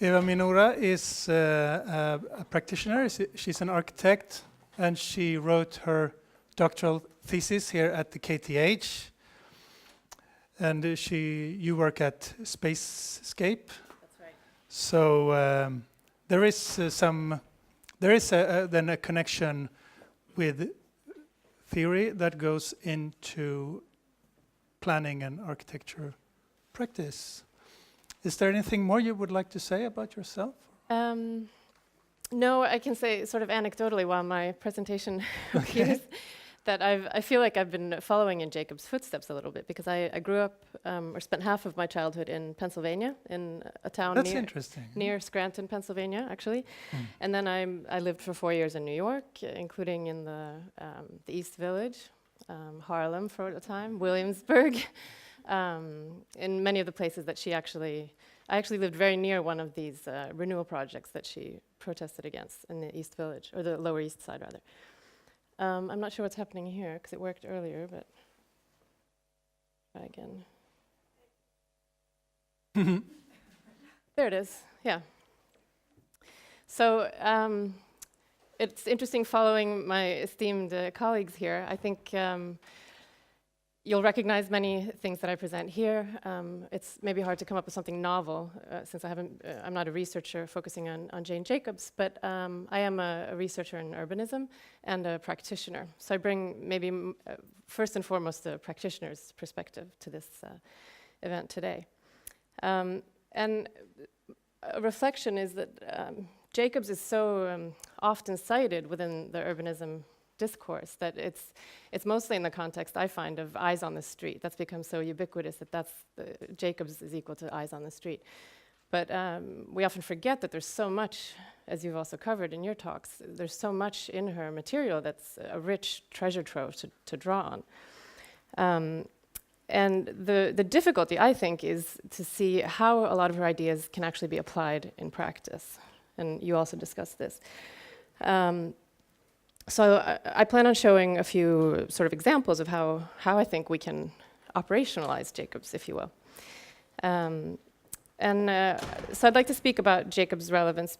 Eva Minoura is a practitioner. She's an architect, and she wrote her doctoral thesis here at the KTH. And you work at Spacescape. That's right. So there is then a connection with theory that goes into planning and architecture practice. Is there anything more you would like to say about yourself? No, I can say sort of anecdotally while my presentation appears that I feel like I've been following in Jacob's footsteps a little bit, because I grew up or spent half of my childhood in Pennsylvania, in a town near Scranton, Pennsylvania, actually. And then I lived for 4 years in New York, including in the East Village, Harlem for a time, Williamsburg, in many of the places that I actually lived very near one of these renewal projects that she protested against in the East Village, or the Lower East Side, rather. I'm not sure what's happening here, because it worked earlier, but try again. There it is, yeah. So it's interesting following my esteemed colleagues here. I think you'll recognize many things that I present here. It's maybe hard to come up with something novel, since I'm not a researcher focusing on Jane Jacobs, but I am a researcher in urbanism and a practitioner. So I bring maybe first and foremost the practitioner's perspective to this event today. And a reflection is that Jacobs is so often cited within the urbanism discourse that it's mostly in the context, I find, of eyes on the street. That's become so ubiquitous that Jacobs is equal to eyes on the street. But we often forget that there's so much, as you've also covered in your talks, there's so much in her material that's a rich treasure trove to draw on. And the difficulty, I think, is to see how a lot of her ideas can actually be applied in practice. And you also discussed this. So I plan on showing a few sort of examples of how I think we can operationalize Jacobs, if you will. So I'd like to speak about Jacobs' relevance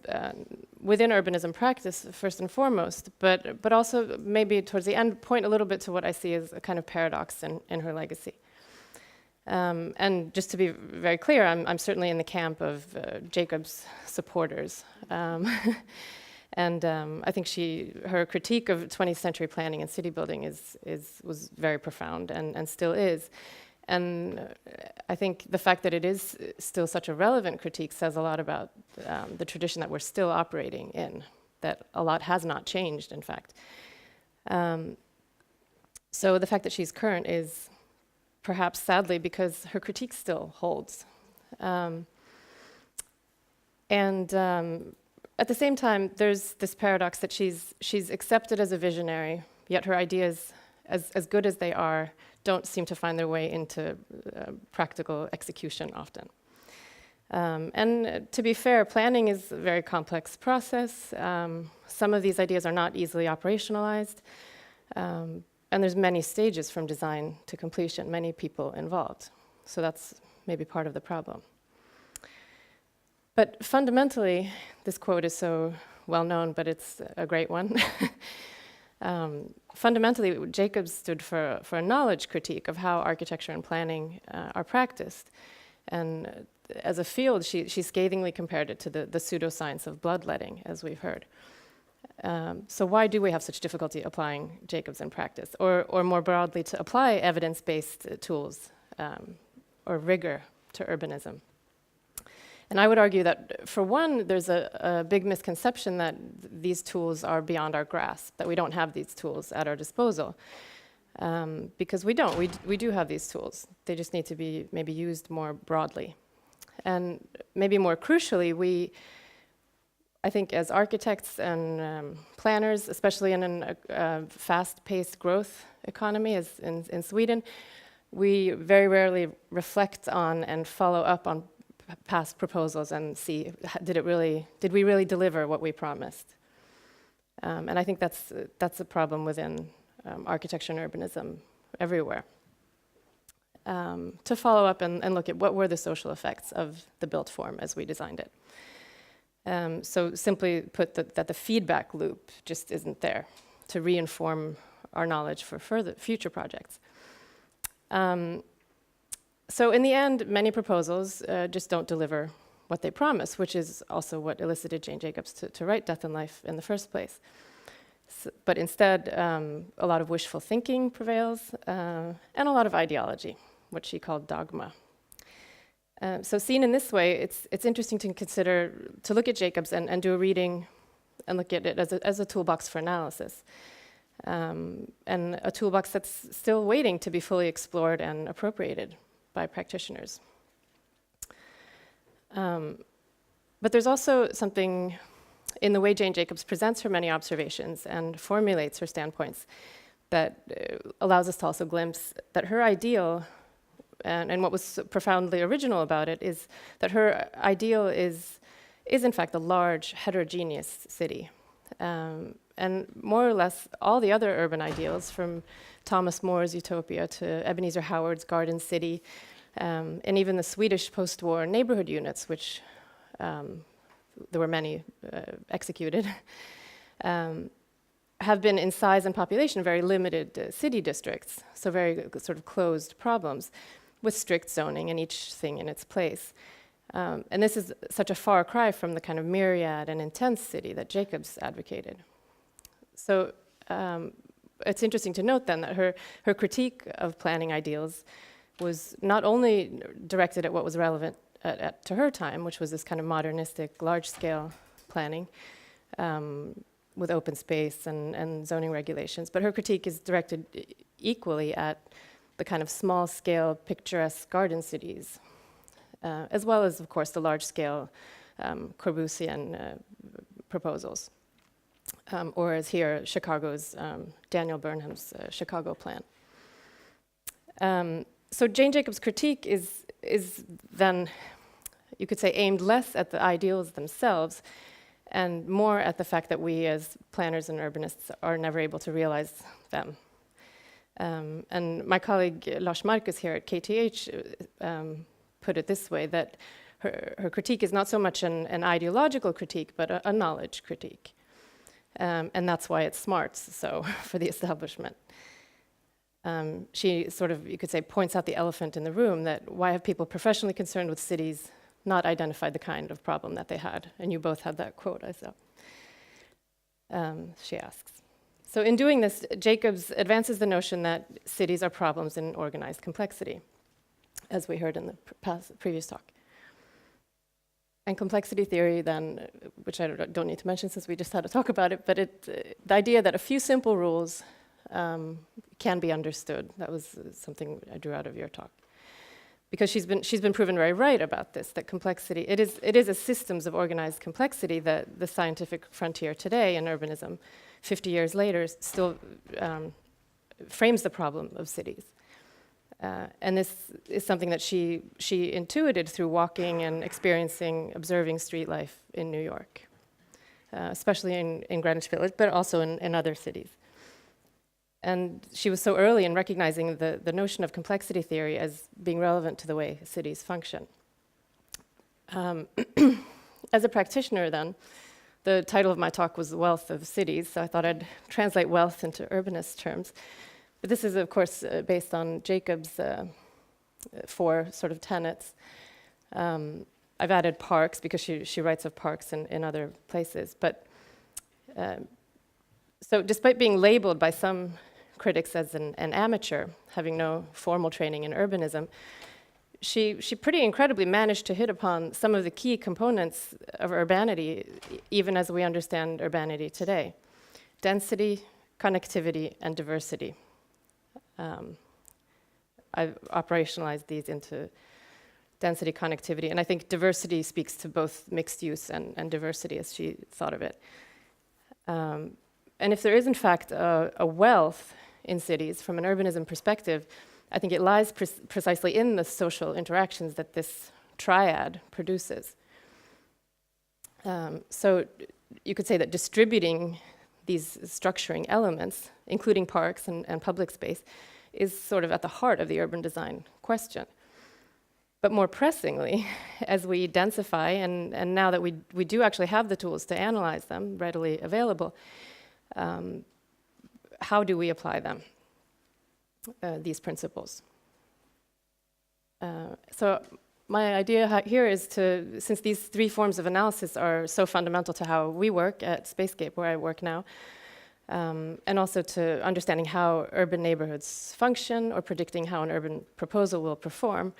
within urbanism practice, first and foremost, but also maybe towards the end point a little bit to what I see as a kind of paradox in her legacy. And just to be very clear, I'm certainly in the camp of Jacobs' supporters. And I think her critique of 20th century planning and city building was very profound and still is. And I think the fact that it is still such a relevant critique says a lot about the tradition that we're still operating in, that a lot has not changed, in fact. So the fact that she's current is perhaps sadly because her critique still holds. At the same time, there's this paradox that she's accepted as a visionary, yet her ideas, as good as they are, don't seem to find their way into practical execution often. And to be fair, planning is a very complex process. Some of these ideas are not easily operationalized. And there's many stages from design to completion, many people involved. So that's maybe part of the problem. But fundamentally, this quote is so well known, but it's a great one. Fundamentally, Jacobs stood for a knowledge critique of how architecture and planning are practiced. And as a field, she scathingly compared it to the pseudoscience of bloodletting, as we've heard. So why do we have such difficulty applying Jacobs in practice? Or more broadly, to apply evidence-based tools or rigor to urbanism? And I would argue that, for one, there's a big misconception that these tools are beyond our grasp, that we don't have these tools at our disposal. Because we don't. We do have these tools. They just need to be maybe used more broadly. And maybe more crucially, I think as architects and planners, especially in a fast-paced growth economy as in Sweden, we very rarely reflect on and follow up on past proposals and see, did we really deliver what we promised? And I think that's a problem within architecture and urbanism everywhere. To follow up and look at what were the social effects of the built form as we designed it. So simply put, that the feedback loop just isn't there to reinform our knowledge for future projects. So in the end, many proposals just don't deliver what they promise, which is also what elicited Jane Jacobs to write Death and Life in the first place. But instead, a lot of wishful thinking prevails, and a lot of ideology, what she called dogma. So seen in this way, it's interesting to look at Jacobs and do a reading and look at it as a toolbox for analysis, and a toolbox that's still waiting to be fully explored and appropriated by practitioners. But there's also something in the way Jane Jacobs presents her many observations and formulates her standpoints that allows us to also glimpse that her ideal, and what was profoundly original about it, is that her ideal is in fact a large, heterogeneous city. And more or less all the other urban ideals, from Thomas More's Utopia to Ebenezer Howard's Garden City, and even the Swedish post-war neighborhood units, which there were many executed, have been in size and population very limited city districts, so very sort of closed problems with strict zoning and each thing in its place. And this is such a far cry from the kind of myriad and intense city that Jacobs advocated. So it's interesting to note then that her critique of planning ideals was not only directed at what was relevant to her time, which was this kind of modernistic, large-scale planning with open space and zoning regulations, but her critique is directed equally at the kind of small-scale, picturesque garden cities, as well as, of course, the large-scale Corbusian proposals, or as here, Chicago's, Daniel Burnham's Chicago plan. So Jane Jacobs' critique is then, you could say, aimed less at the ideals themselves and more at the fact that we as planners and urbanists are never able to realize them. And my colleague Lars Marcus here at KTH put it this way, that her critique is not so much an ideological critique, but a knowledge critique. And that's why it smarts so for the establishment. She sort of, you could say, points out the elephant in the room, that why have people professionally concerned with cities not identified the kind of problem that they had? And you both had that quote, I saw. She asks. So in doing this, Jacobs advances the notion that cities are problems in organized complexity, as we heard in the previous talk. And complexity theory then, which I don't need to mention since we just had a talk about it, but the idea that a few simple rules can be understood. That was something I drew out of your talk. Because she's been proven very right about this, that complexity, it is a systems of organized complexity that the scientific frontier today in urbanism, 50 years later, still frames the problem of cities. And this is something that she intuited through walking and experiencing, observing street life in New York, especially in Greenwich Village, but also in other cities. And she was so early in recognizing the notion of complexity theory as being relevant to the way cities function. As a practitioner then, the title of my talk was Wealth of Cities, so I thought I'd translate wealth into urbanist terms. But this is, of course, based on Jacobs' 4 sort of tenets. I've added parks because she writes of parks in other places. But so despite being labeled by some critics as an amateur, having no formal training in urbanism, she pretty incredibly managed to hit upon some of the key components of urbanity, even as we understand urbanity today: density, connectivity, and diversity. I've operationalized these into density, connectivity, and I think diversity speaks to both mixed use and diversity as she thought of it. And if there is, in fact, a wealth in cities from an urbanism perspective, I think it lies precisely in the social interactions that this triad produces. So you could say that distributing these structuring elements, including parks and public space, is sort of at the heart of the urban design question. But more pressingly, as we densify, and now that we do actually have the tools to analyze them, readily available, how do we apply them, these principles? So my idea here is to, since these three forms of analysis are so fundamental to how we work at Spacescape, where I work now, and also to understanding how urban neighborhoods function or predicting how an urban proposal will perform,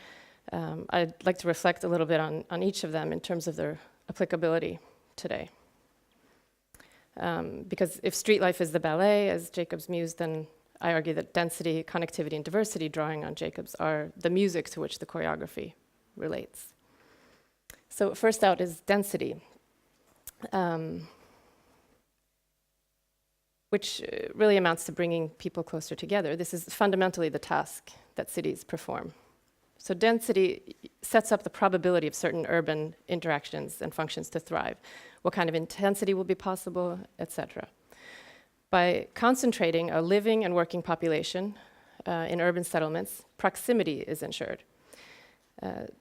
I'd like to reflect a little bit on each of them in terms of their applicability today. Because if street life is the ballet, as Jacobs mused, then I argue that density, connectivity, and diversity, drawing on Jacobs, are the music to which the choreography relates. So first out is density, which really amounts to bringing people closer together. This is fundamentally the task that cities perform. So density sets up the probability of certain urban interactions and functions to thrive, what kind of intensity will be possible, etc. By concentrating a living and working population in urban settlements, proximity is ensured.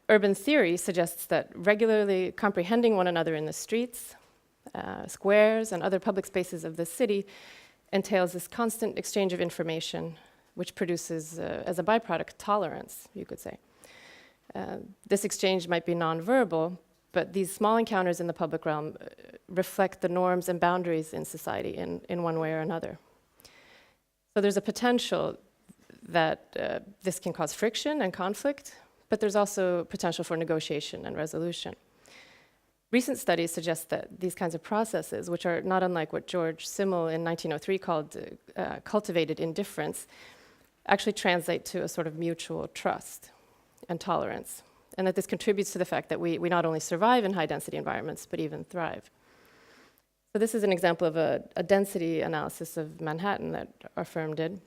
Urban theory suggests that regularly comprehending one another in the streets, squares, and other public spaces of the city entails this constant exchange of information, which produces, as a byproduct, tolerance, you could say. This exchange might be nonverbal, but these small encounters in the public realm reflect the norms and boundaries in society in one way or another. So there's a potential that this can cause friction and conflict, but there's also potential for negotiation and resolution. Recent studies suggest that these kinds of processes, which are not unlike what George Simmel in 1903 called cultivated indifference, actually translate to a sort of mutual trust and tolerance, and that this contributes to the fact that we not only survive in high-density environments, but even thrive. So this is an example of a density analysis of Manhattan that our firm did.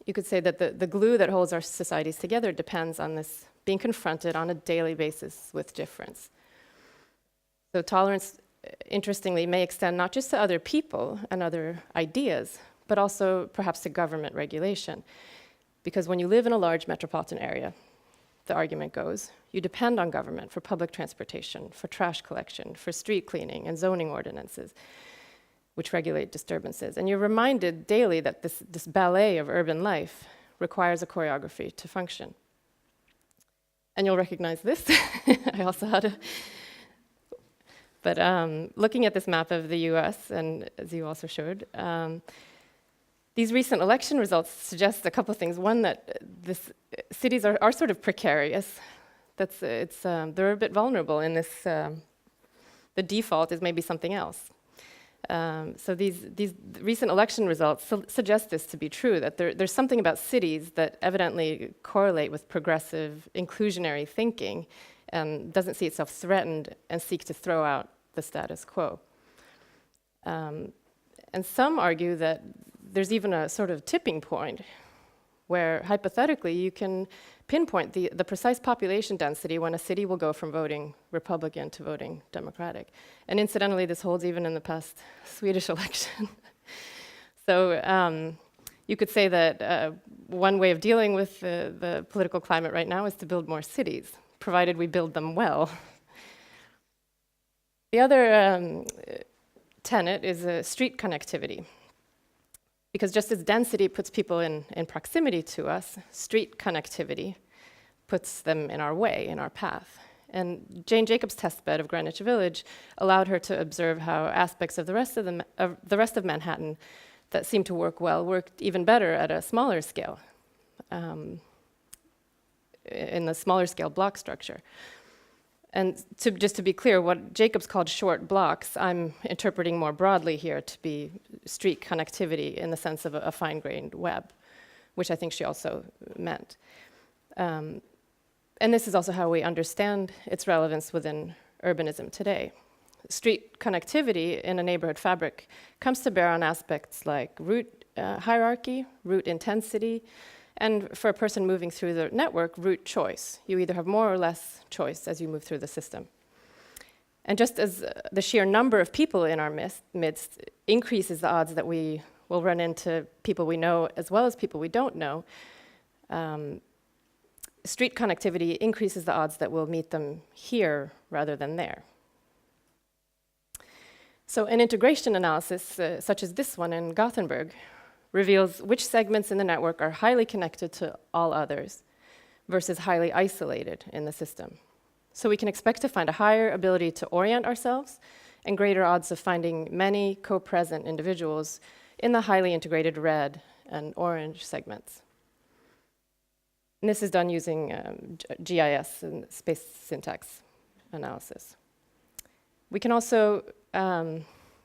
You could say that the glue that holds our societies together depends on this being confronted on a daily basis with difference. So tolerance, interestingly, may extend not just to other people and other ideas, but also perhaps to government regulation. Because when you live in a large metropolitan area, the argument goes, you depend on government for public transportation, for trash collection, for street cleaning and zoning ordinances, which regulate disturbances. And you're reminded daily that this ballet of urban life requires a choreography to function. And you'll recognize this. I also had a... But looking at this map of the US, and as you also showed, these recent election results suggest a couple of things. One, that cities are sort of precarious. They're a bit vulnerable in this. The default is maybe something else. So these recent election results suggest this to be true, that there's something about cities that evidently correlate with progressive, inclusionary thinking and doesn't see itself threatened and seek to throw out the status quo. And some argue that there's even a sort of tipping point where, hypothetically, you can pinpoint the precise population density when a city will go from voting Republican to voting Democratic. And incidentally, this holds even in the past Swedish election. So you could say that one way of dealing with the political climate right now is to build more cities, provided we build them well. The other tenet is street connectivity. Because just as density puts people in proximity to us, street connectivity puts them in our way, in our path. And Jane Jacobs' testbed of Greenwich Village allowed her to observe how aspects of the rest of Manhattan that seemed to work well worked even better at a smaller scale, in the smaller scale block structure. And just to be clear, what Jacobs called short blocks, I'm interpreting more broadly here to be street connectivity in the sense of a fine-grained web, which I think she also meant. And this is also how we understand its relevance within urbanism today. Street connectivity in a neighborhood fabric comes to bear on aspects like route hierarchy, route intensity, and for a person moving through the network, route choice. You either have more or less choice as you move through the system. And just as the sheer number of people in our midst increases the odds that we will run into people we know as well as people we don't know, street connectivity increases the odds that we'll meet them here rather than there. So an integration analysis, such as this one in Gothenburg, reveals which segments in the network are highly connected to all others versus highly isolated in the system. So we can expect to find a higher ability to orient ourselves and greater odds of finding many co-present individuals in the highly integrated red and orange segments. And this is done using GIS and space syntax analysis. We can also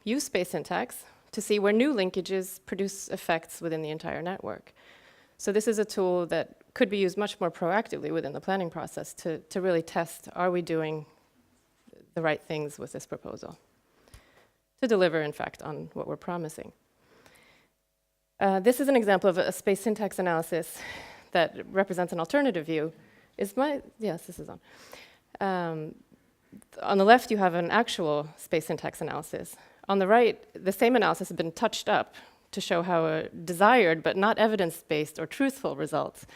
use space syntax to see where new linkages produce effects within the entire network. So this is a tool that could be used much more proactively within the planning process to really test, are we doing the right things with this proposal? To deliver, in fact, on what we're promising. This is an example of a space syntax analysis that represents an alternative view. Yes, this is on. On the left, you have an actual space syntax analysis. On the right, the same analysis has been touched up to show how a desired but not evidence-based or truthful results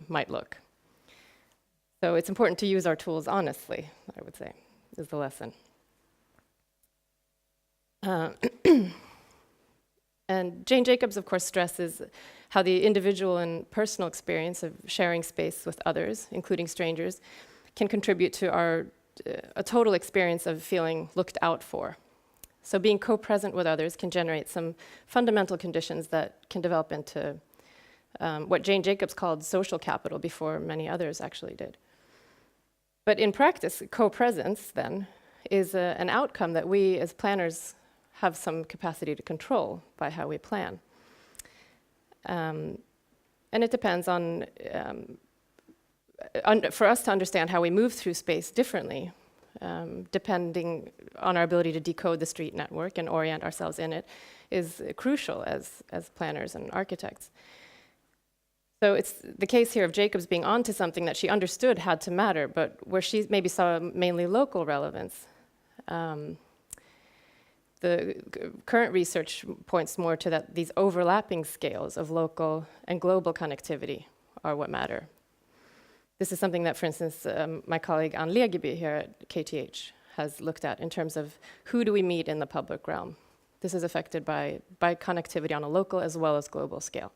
might look. So it's important to use our tools honestly, I would say, is the lesson. And Jane Jacobs, of course, stresses how the individual and personal experience of sharing space with others, including strangers, can contribute to a total experience of feeling looked out for. So being co-present with others can generate some fundamental conditions that can develop into what Jane Jacobs called social capital before many others actually did. But in practice, co-presence then is an outcome that we as planners have some capacity to control by how we plan. And it depends on, for us to understand how we move through space differently, depending on our ability to decode the street network and orient ourselves in it, is crucial as planners and architects. So it's the case here of Jacobs being onto something that she understood had to matter, but where she maybe saw mainly local relevance. The current research points more to that these overlapping scales of local and global connectivity are what matter. This is something that, for instance, my colleague Ann Legeby here at KTH has looked at in terms of who do we meet in the public realm. This is affected by connectivity on a local as well as global scale.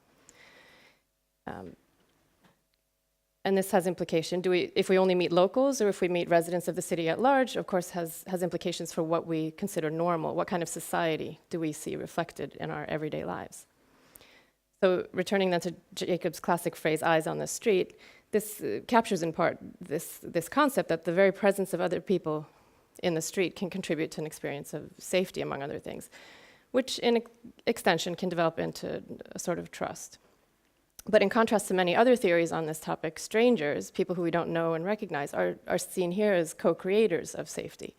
And this has implication. If we only meet locals or if we meet residents of the city at large, of course, has implications for what we consider normal. What kind of society do we see reflected in our everyday lives? So returning then to Jacobs' classic phrase, eyes on the street, this captures in part this concept that the very presence of other people in the street can contribute to an experience of safety, among other things, which in extension can develop into a sort of trust. But in contrast to many other theories on this topic, strangers, people who we don't know and recognize, are seen here as co-creators of safety.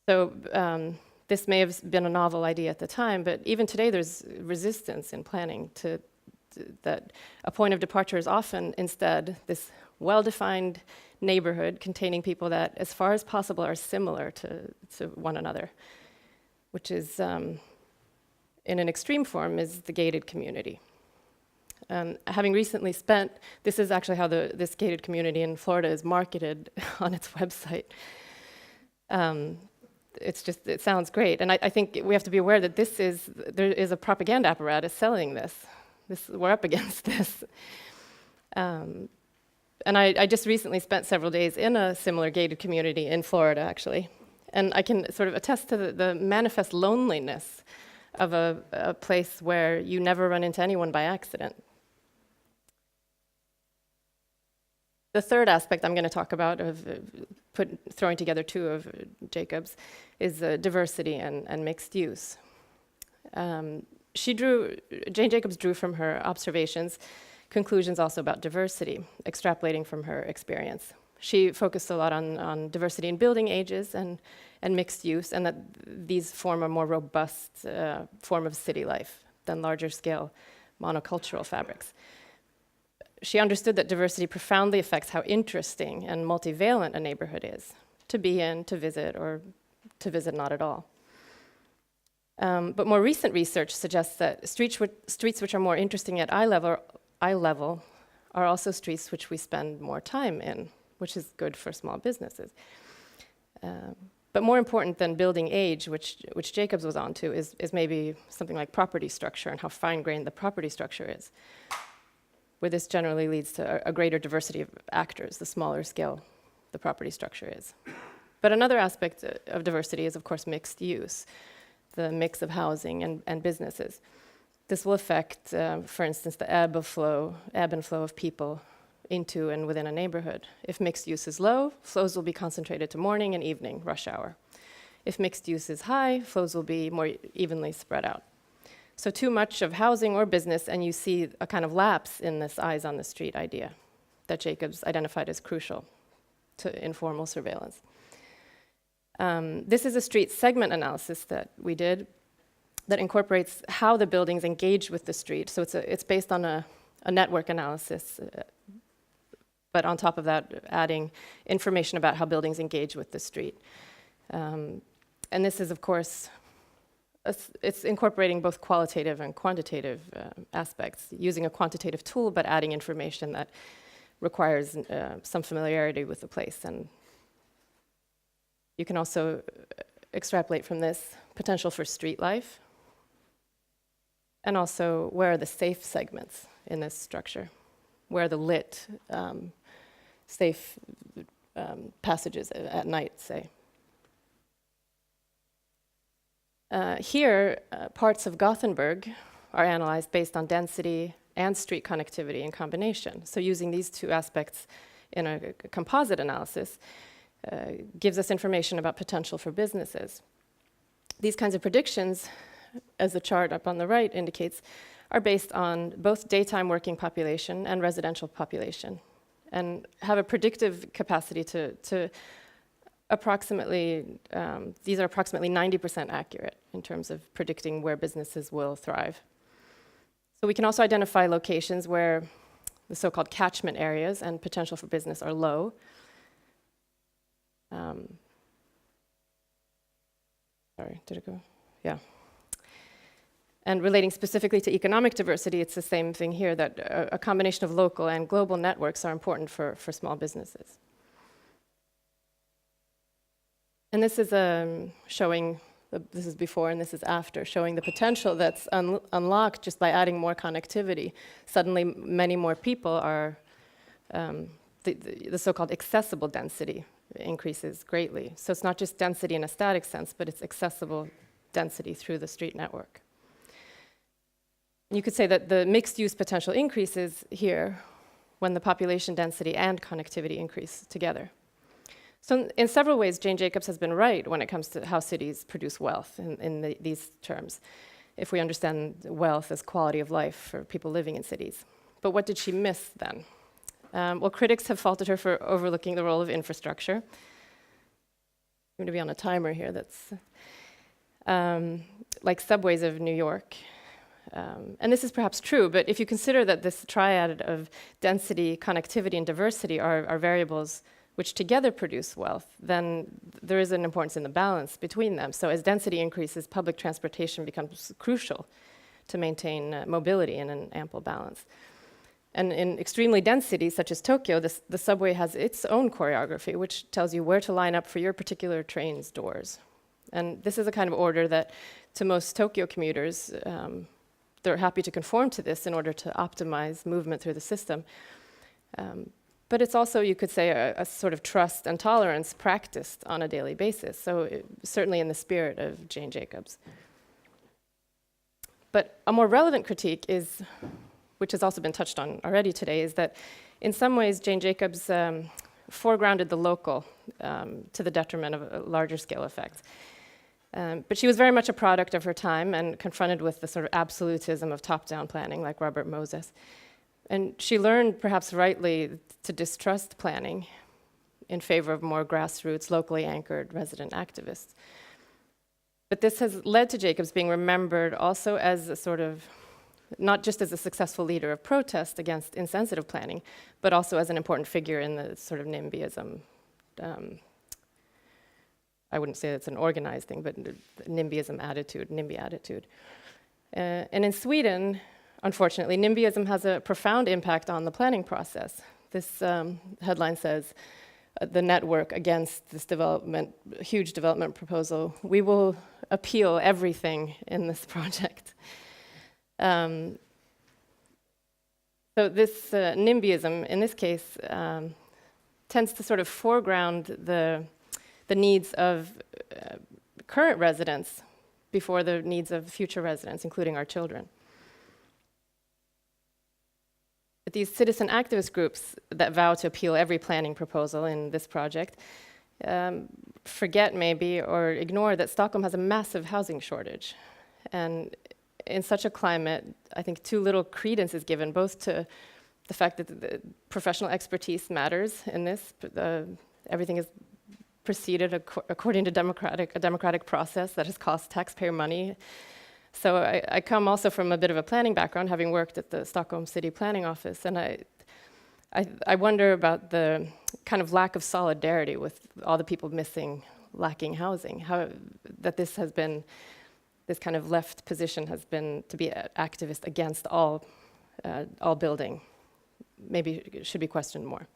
So this may have been a novel idea at the time, but even today there's resistance in planning to that a point of departure is often instead this well-defined neighborhood containing people that, as far as possible, are similar to one another, which is in an extreme form, is the gated community. Having recently spent, this is actually how this gated community in Florida is marketed on its website. It sounds great. And I think we have to be aware that there is a propaganda apparatus selling this. We're up against this. And I just recently spent several days in a similar gated community in Florida, actually. And I can sort of attest to the manifest loneliness of a place where you never run into anyone by accident. The third aspect I'm going to talk about of throwing together two of Jacobs is diversity and mixed use. Jane Jacobs drew from her observations conclusions also about diversity, extrapolating from her experience. She focused a lot on diversity in building ages and mixed use, and that these form a more robust form of city life than larger scale monocultural fabrics. She understood that diversity profoundly affects how interesting and multivalent a neighborhood is, to be in, to visit, or to visit not at all. But more recent research suggests that streets which are more interesting at eye level are also streets which we spend more time in, which is good for small businesses. But more important than building age, which Jacobs was onto, is maybe something like property structure and how fine-grained the property structure is, where this generally leads to a greater diversity of actors, the smaller scale the property structure is. But another aspect of diversity is, of course, mixed use, the mix of housing and businesses. This will affect, for instance, the ebb and flow of people into and within a neighborhood. If mixed use is low, flows will be concentrated to morning and evening, rush hour. If mixed use is high, flows will be more evenly spread out. So too much of housing or business, and you see a kind of lapse in this eyes on the street idea that Jacobs identified as crucial to informal surveillance. This is a street segment analysis that we did that incorporates how the buildings engage with the street. So it's based on a network analysis, but on top of that, adding information about how buildings engage with the street. And this is, of course, it's incorporating both qualitative and quantitative aspects, using a quantitative tool, but adding information that requires some familiarity with the place. And you can also extrapolate from this potential for street life, and also where are the safe segments in this structure, where are the lit, safe passages at night, say. Here, parts of Gothenburg are analyzed based on density and street connectivity in combination. So using these two aspects in a composite analysis gives us information about potential for businesses. These kinds of predictions, as the chart up on the right indicates, are based on both daytime working population and residential population, and have a predictive capacity to approximately, these are approximately 90% accurate in terms of predicting where businesses will thrive. So we can also identify locations where the so-called catchment areas and potential for business are low. Sorry, did it go? Yeah. And relating specifically to economic diversity, it's the same thing here, that a combination of local and global networks are important for small businesses. And this is showing, this is before and this is after, showing the potential that's unlocked just by adding more connectivity. Suddenly, many more people are, the so-called accessible density increases greatly. So it's not just density in a static sense, but it's accessible density through the street network. You could say that the mixed use potential increases here when the population density and connectivity increase together. So in several ways, Jane Jacobs has been right when it comes to how cities produce wealth in these terms, if we understand wealth as quality of life for people living in cities. But what did she miss then? Well, critics have faulted her for overlooking the role of infrastructure. I'm going to be on a timer here that's like subways of New York. And this is perhaps true, but if you consider that this triad of density, connectivity, and diversity are variables which together produce wealth, then there is an importance in the balance between them. So as density increases, public transportation becomes crucial to maintain mobility in an ample balance. And in extremely dense cities, such as Tokyo, the subway has its own choreography, which tells you where to line up for your particular train's doors. And this is a kind of order that, to most Tokyo commuters, they're happy to conform to this in order to optimize movement through the system. But it's also, you could say, a sort of trust and tolerance practiced on a daily basis. So certainly in the spirit of Jane Jacobs. But a more relevant critique is, which has also been touched on already today, is that in some ways Jane Jacobs foregrounded the local to the detriment of a larger scale effect. But she was very much a product of her time and confronted with the sort of absolutism of top-down planning, like Robert Moses. And she learned, perhaps rightly, to distrust planning in favor of more grassroots, locally anchored resident activists. But this has led to Jacobs being remembered also as a sort of, not just as a successful leader of protest against insensitive planning, but also as an important figure in the sort of NIMBYism I wouldn't say it's an organized thing, but NIMBYism attitude, NIMBY attitude. And in Sweden, unfortunately, NIMBYism has a profound impact on the planning process. This headline says, the network against this huge development proposal. We will appeal everything in this project. So this NIMBYism, in this case, tends to sort of foreground the needs of current residents before the needs of future residents, including our children. But these citizen activist groups that vow to appeal every planning proposal in this project forget maybe or ignore that Stockholm has a massive housing shortage. And in such a climate, I think too little credence is given both to the fact that the professional expertise matters in this. Everything is proceeded according to a democratic process that has cost taxpayer money. So I come also from a bit of a planning background, having worked at the Stockholm City Planning Office, and I wonder about the kind of lack of solidarity with all the people lacking housing, how that this kind of left position has been to be an activist against all building. Maybe it should be questioned more.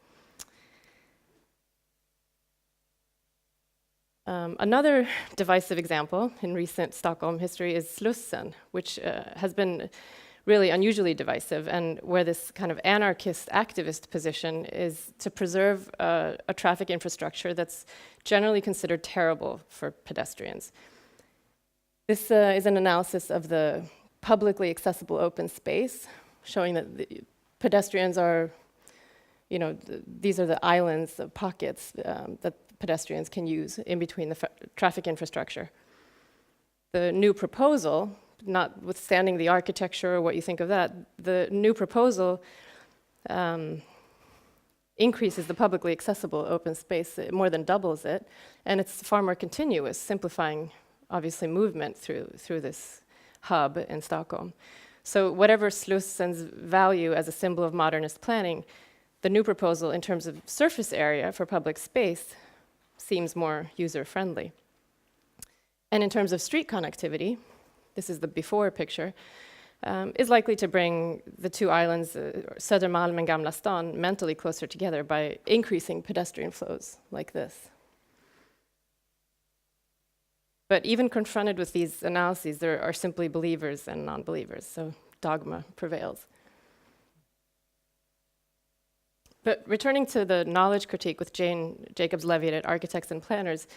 Another divisive example in recent Stockholm history is Slussen, which has been really unusually divisive, and where this kind of anarchist activist position is to preserve a traffic infrastructure that's generally considered terrible for pedestrians. This is an analysis of the publicly accessible open space, showing that the pedestrians are, these are the islands of pockets that pedestrians can use in between the traffic infrastructure. The new proposal, notwithstanding the architecture or what you think of that, the new proposal increases the publicly accessible open space, it more than doubles it, and it's far more continuous, simplifying, obviously, movement through this hub in Stockholm. So whatever Slussen's value as a symbol of modernist planning, the new proposal in terms of surface area for public space seems more user-friendly. And in terms of street connectivity, this is the before picture, is likely to bring the two islands, Södermalm and Gamla stan, mentally closer together by increasing pedestrian flows like this. But even confronted with these analyses, there are simply believers and non-believers, so dogma prevails. But returning to the knowledge critique with Jane Jacobs-Levitt at Architects and Planners,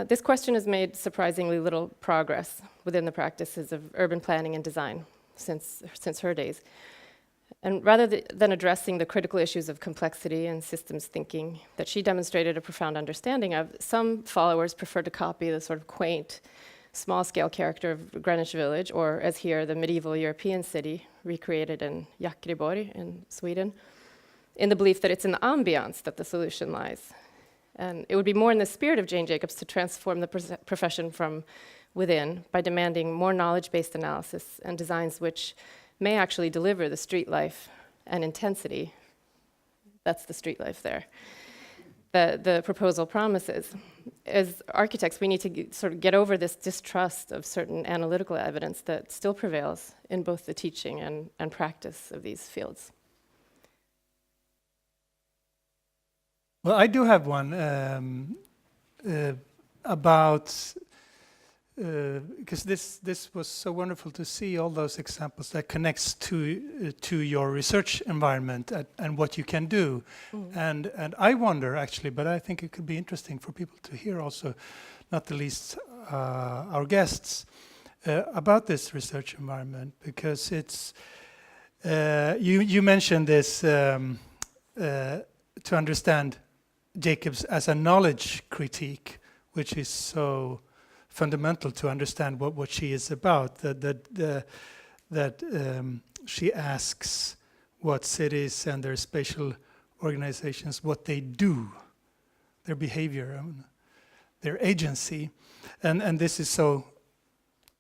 this question has made surprisingly little progress within the practices of urban planning and design since her days. And rather than addressing the critical issues of complexity and systems thinking that she demonstrated a profound understanding of, some followers prefer to copy the sort of quaint, small-scale character of Greenwich Village, or as here, the medieval European city recreated in Jakriborg in Sweden, in the belief that it's in the ambiance that the solution lies. And it would be more in the spirit of Jane Jacobs to transform the profession from within by demanding more knowledge-based analysis and designs which may actually deliver the street life and intensity. That's the street life there. The proposal promises. As architects, we need to sort of get over this distrust of certain analytical evidence that still prevails in both the teaching and practice of these fields. Well, I do have one about, because this was so wonderful to see all those examples that connects to your research environment and what you can do. And I wonder actually, but I think it could be interesting for people to hear also, not the least our guests, about this research environment, because it's, you mentioned this to understand Jacobs as a knowledge critique, which is so fundamental to understand what she is about. That she asks what cities and their spatial organizations, what they do, their behavior, their agency, and this is so.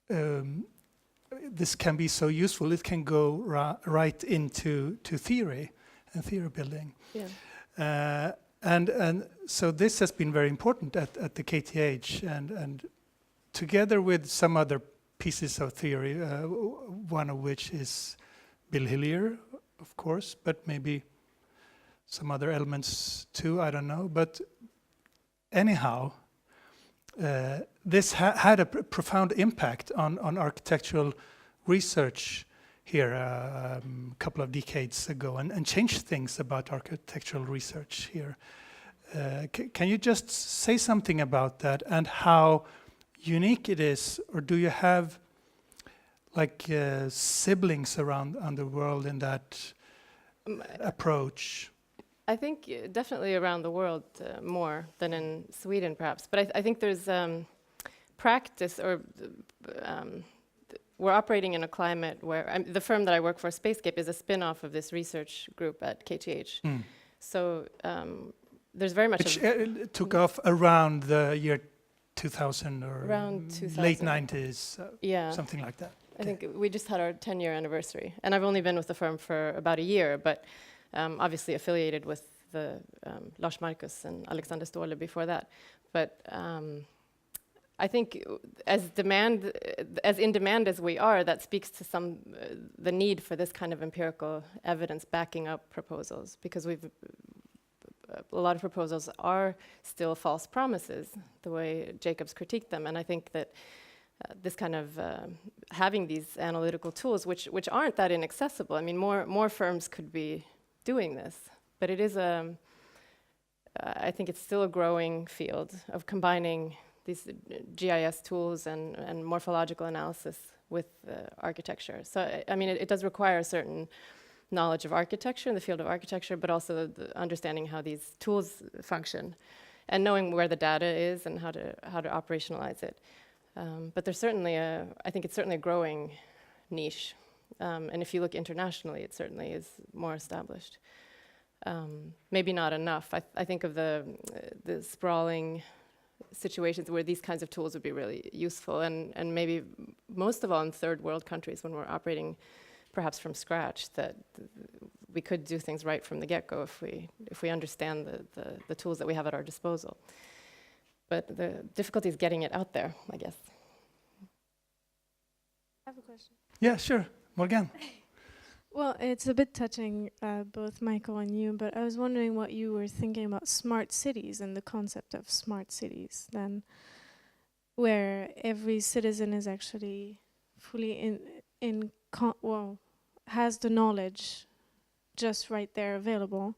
This can be so useful. It can go right into theory and theory building. Yeah. And so this has been very important at the KTH, and together with some other pieces of theory, one of which is Bill Hillier, of course, but maybe some other elements too, I don't know. But anyhow, this had a profound impact on architectural research here a couple of decades ago, and changed things about architectural research here. Can you just say something about that and how unique it is, or do you have like siblings around the world in that approach? I think definitely around the world more than in Sweden, perhaps. But I think there's practice, or we're operating in a climate where the firm that I work for, Spacescape, is a spin-off of this research group at KTH. So there's very much... Which took off around the year 2000 or around 2000. Late 90s, yeah, something like that. I think we just had our 10-year anniversary. And I've only been with the firm for about a year, but obviously affiliated with the Lars Marcus and Alexander Ståhle before that. But I think as in demand as we are, that speaks to the need for this kind of empirical evidence backing up proposals, because a lot of proposals are still false promises, the way Jacobs critiqued them. And I think that this kind of having these analytical tools, which aren't that inaccessible. I mean, more firms could be doing this, but it is I think it's still a growing field of combining these GIS tools and morphological analysis with architecture. So, I mean, it does require a certain knowledge of architecture in the field of architecture, but also the understanding how these tools function, and knowing where the data is and how to operationalize it. But there's certainly I think it's certainly a growing niche, and if you look internationally, it certainly is more established. Maybe not enough. I think of the sprawling situations where these kinds of tools would be really useful, and maybe most of all in third world countries, when we're operating perhaps from scratch, that we could do things right from the get-go if we understand the tools that we have at our disposal. But the difficulty is getting it out there, I guess. I have a question. Yeah, sure. Morgan. Well, it's a bit touching, both Michael and you, but I was wondering what you were thinking about smart cities and the concept of smart cities, then, where every citizen is actually fully has the knowledge just right there available.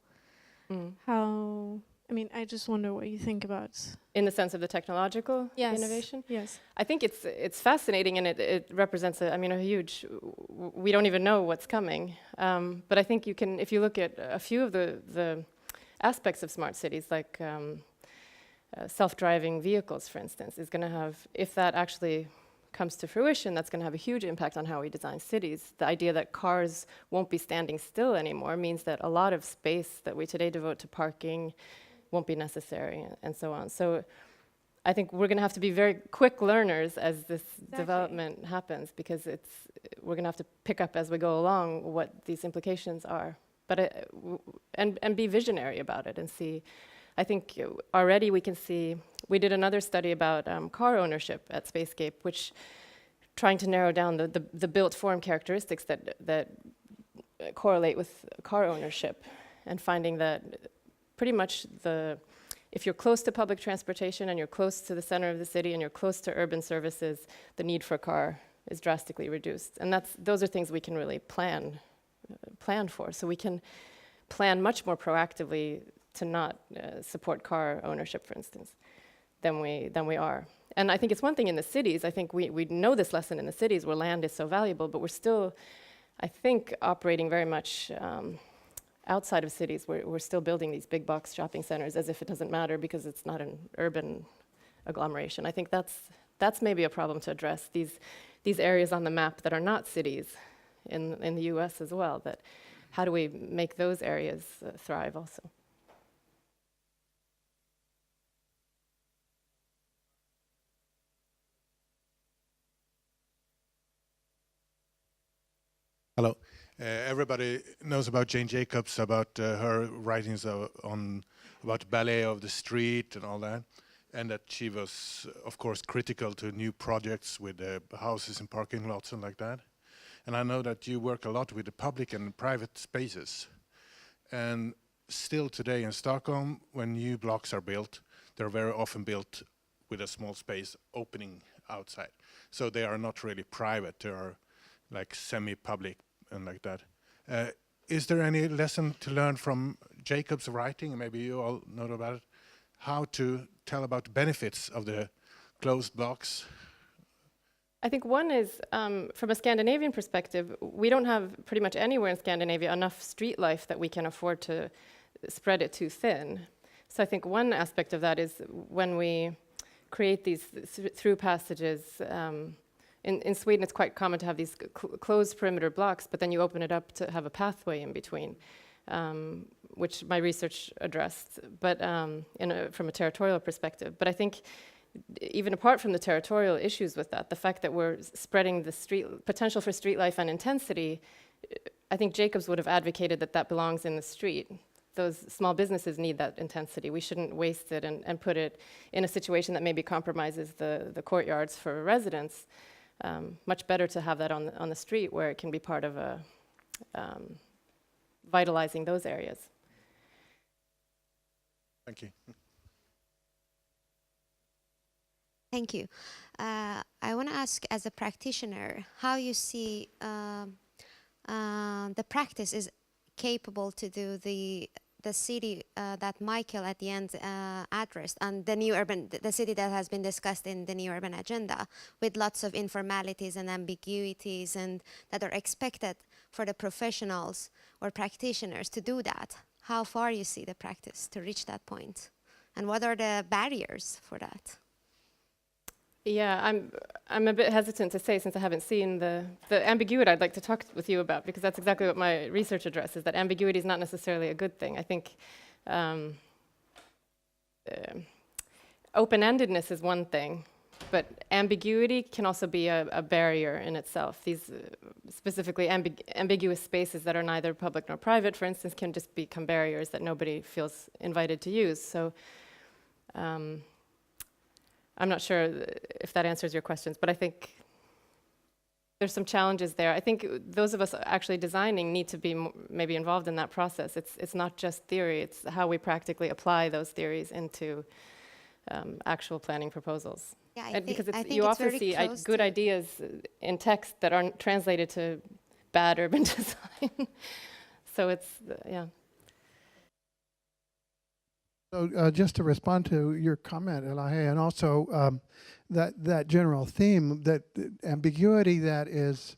I mean, I just wonder what you think about. In the sense of the technological innovation? Yes. I think it's fascinating, and it represents a huge, we don't even know what's coming. But I think you can, if you look at a few of the aspects of smart cities, like self-driving vehicles, for instance, is going to have, if that actually comes to fruition, that's going to have a huge impact on how we design cities. The idea that cars won't be standing still anymore means that a lot of space that we today devote to parking won't be necessary, and so on. So I think we're going to have to be very quick learners as this development happens, because we're going to have to pick up as we go along what these implications are. But and be visionary about it and see. I think already we can see. We did another study about car ownership at Spacescape, which trying to narrow down the built form characteristics that correlate with car ownership, and finding that pretty much if you're close to public transportation and you're close to the center of the city and you're close to urban services, the need for a car is drastically reduced. And those are things we can really plan for. So we can plan much more proactively to not support car ownership, for instance, than we are. And I think it's one thing in the cities. I think we know this lesson in the cities where land is so valuable, but we're still, I think, operating very much outside of cities. We're still building these big box shopping centers as if it doesn't matter because it's not an urban agglomeration. I think that's maybe a problem to address, these areas on the map that are not cities in the US as well, that how do we make those areas thrive also? Hello. Everybody knows about Jane Jacobs, about her writings on about ballet of the street and all that, and that she was, of course, critical to new projects with houses and parking lots and like that. And I know that you work a lot with the public and private spaces. And still today in Stockholm, when new blocks are built, they're very often built with a small space opening outside. So they are not really private, they are like semi-public and like that. Is there any lesson to learn from Jacob's writing, maybe you all know about it, how to tell about the benefits of the closed blocks? I think one is, from a Scandinavian perspective, we don't have pretty much anywhere in Scandinavia enough street life that we can afford to spread it too thin. So I think one aspect of that is when we create these through passages. In Sweden, it's quite common to have these closed perimeter blocks, but then you open it up to have a pathway in between, which my research addressed, but from a territorial perspective. But I think even apart from the territorial issues with that, the fact that we're spreading the potential for street life and intensity, I think Jacobs would have advocated that that belongs in the street. Those small businesses need that intensity. We shouldn't waste it and put it in a situation that maybe compromises the courtyards for residents. Much better to have that on the street where it can be part of vitalizing those areas. Thank you. Thank you. I want to ask, as a practitioner, how you see the practice is capable to do the city that Michael at the end addressed, and the city that has been discussed in the new urban agenda, with lots of informalities and ambiguities, and that are expected for the professionals or practitioners to do that. How far you see the practice to reach that point, and what are the barriers for that? Yeah, I'm a bit hesitant to say, since I haven't seen the ambiguity I'd like to talk with you about, because that's exactly what my research addresses, that ambiguity is not necessarily a good thing. I think open-endedness is one thing, but ambiguity can also be a barrier in itself. These specifically ambiguous spaces that are neither public nor private, for instance, can just become barriers that nobody feels invited to use. So I'm not sure if that answers your questions, but I think there's some challenges there. I think those of us actually designing need to be maybe involved in that process. It's not just theory, it's how we practically apply those theories into actual planning proposals. Yeah, because you often see good ideas in text that aren't translated to bad urban design. So it's, yeah. So just to respond to your comment, Elahe, and also that general theme, that ambiguity that is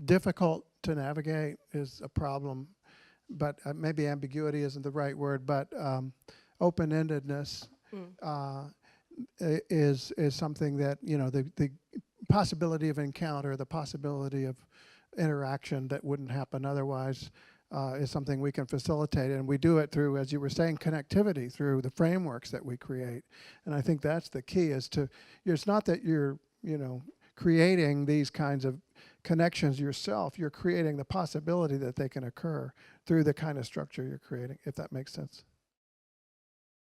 difficult to navigate is a problem, but maybe ambiguity isn't the right word, but open-endedness is something that, you know, the possibility of encounter, the possibility of interaction that wouldn't happen otherwise is something we can facilitate, and we do it through, as you were saying, connectivity, through the frameworks that we create. And I think that's the key, is to, it's not that you're, you know, creating these kinds of connections yourself, you're creating the possibility that they can occur through the kind of structure you're creating, if that makes sense.